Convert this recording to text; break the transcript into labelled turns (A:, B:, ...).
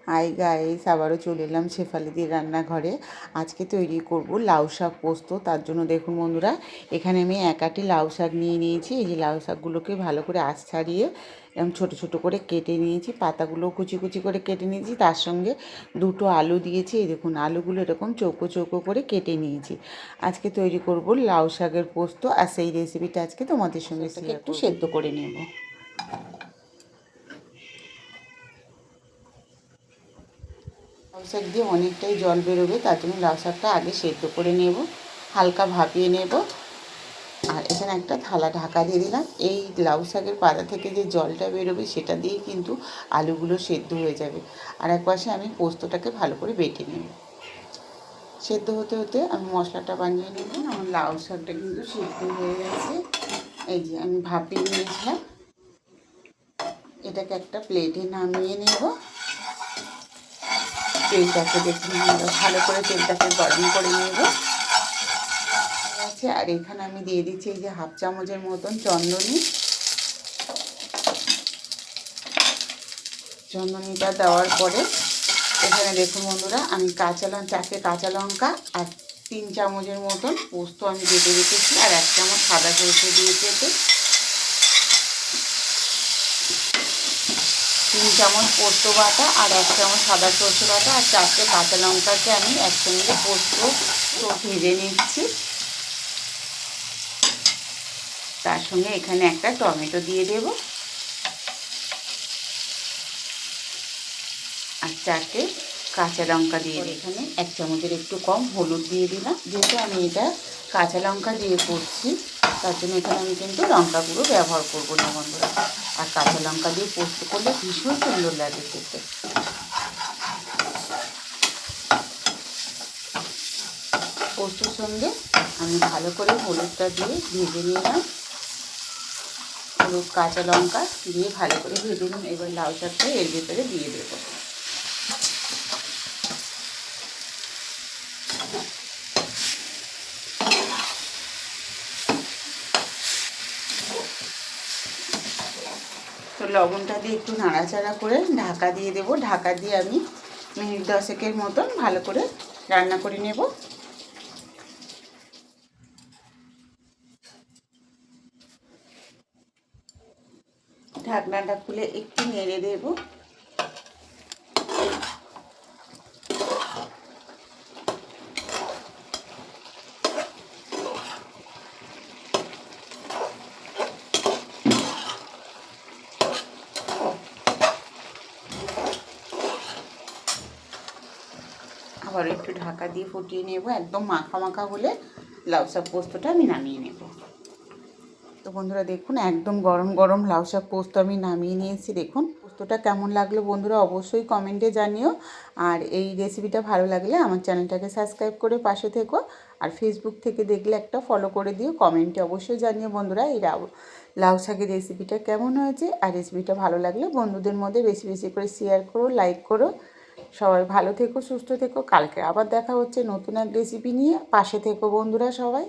A: Hi guys, আবারও চলে এলাম শেফালিদির রান্নাঘরে। আজকে তৈরি করব লাউ শাক পোস্ত। তার জন্য দেখুন বন্ধুরা, এখানে আমি এক আটি লাউ শাক নিয়ে নিয়েছি। এই যে লাউ শাকগুলোকে ভালো করে আঁশ ছাড়িয়ে এরকম ছোটো ছোটো করে কেটে নিয়েছি। পাতাগুলো কুচি কুচি করে কেটে নিয়েছি। তার সঙ্গে দুটো আলু দিয়েছি। এই দেখুন আলুগুলো এরকম চৌকো চৌকো করে কেটে নিয়েছি। আজকে তৈরি করব লাউ শাকের পোস্ত, আর সেই রেসিপিটা আজকে তোমাদের সঙ্গে একটু সেদ্ধ করে নেব। লাউ শাক দিয়ে অনেকটাই জল বেরোবে, তার জন্য লাউ শাকটা আগে সেদ্ধ করে নেব, হালকা ভাপিয়ে নেব। আর এখানে একটা থালা ঢাকা দিয়ে দিলাম। এই লাউ শাকের পাতা থেকে যে জলটা বেরোবে সেটা দিয়েই কিন্তু আলুগুলো সেদ্ধ হয়ে যাবে। আর এক পাশে আমি পোস্তটাকে ভালো করে বেটে নেব। সেদ্ধ হতে হতে আমি মশলাটা বানিয়ে নেব। আমার লাউ শাকটা কিন্তু সেদ্ধ হয়ে গেছে। এই যে আমি ভাপিয়ে নিয়েছিলাম, এটাকে একটা প্লেটে নামিয়ে নেব। তেলটাকে দেখুন, ভালো করে তেলটাকে গরম করে নেব। আছে, আর এখানে আমি দিয়ে দিচ্ছি এই যে হাফ চামচের মতন চন্দনিটা দেওয়ার পরে এখানে দেখুন বন্ধুরা, আমি চারটে কাঁচা লঙ্কা আর 3 চামচের মতন পোস্ত আমি বেটে রেখেছি, আর 1 চামচ সাদা সরষে দিয়েছি। 3 চামচ পোস্ত বাটা আর 1 চামচ সাদা সরষে বাটা আর 4টে কাঁচা লঙ্কাকে আমি একসঙ্গে পোস্ত ভেজে নিচ্ছি। তার সঙ্গে এখানে একটা টমেটো দিয়ে দেব, আর 4টে কাঁচা লঙ্কা দিয়ে দিই। এখানে 1 চামচের একটু কম হলুদ দিয়ে দিলাম। যেহেতু আমি এটা কাঁচা লঙ্কা দিয়ে করছি, তার জন্য এখানে আমি কিন্তু লঙ্কা গুঁড়ো ব্যবহার করবো না বন্ধুরা। আর কাঁচা লঙ্কা দিয়ে পোস্ত করলে ভীষণ সুন্দর লাগে খেতে। পোস্তর সঙ্গে আমি ভালো করে হলুদটা দিয়ে ভেজে নিলাম। হলুদ কাঁচা লঙ্কা দিয়ে ভালো করে ভেজে নিলাম। এবার লাউ শাকটা এর ভেতরে দিয়ে দেবো। তো লবণটা দিয়ে একটু নাড়াচাড়া করে ঢাকা দিয়ে দেবো। ঢাকা দিয়ে আমি মিনিট 10 মতন ভালো করে রান্না করে নেব। ঢাকনাটা খুলে একটু নেড়ে দেব। আবার একটু ঢাকা দিয়ে ফুটিয়ে নেব। একদম মাখা মাখা হলে লাউ শাক পোস্তটা আমি নামিয়ে নেব। তো বন্ধুরা দেখুন, একদম গরম গরম লাউ শাক পোস্ত আমি নামিয়ে নিয়েছি। দেখুন পোস্তটা কেমন লাগলো বন্ধুরা অবশ্যই কমেন্টে জানিও। আর এই রেসিপিটা ভালো লাগলে আমার চ্যানেলটাকে সাবস্ক্রাইব করে পাশে থেকো। আর ফেসবুক থেকে দেখলে একটা ফলো করে দিও। কমেন্টে অবশ্যই জানিও বন্ধুরা এই লাউ শাকের রেসিপিটা কেমন হয়েছে। আর রেসিপিটা ভালো লাগলে বন্ধুদের মধ্যে বেশি বেশি করে শেয়ার করো, লাইক করো। সবাই ভালো থেকো, সুস্থ থেকো। কালকে আবার দেখা হচ্ছে নতুন এক রেসিপি নিয়ে। পাশে থেকো বন্ধুরা সবাই।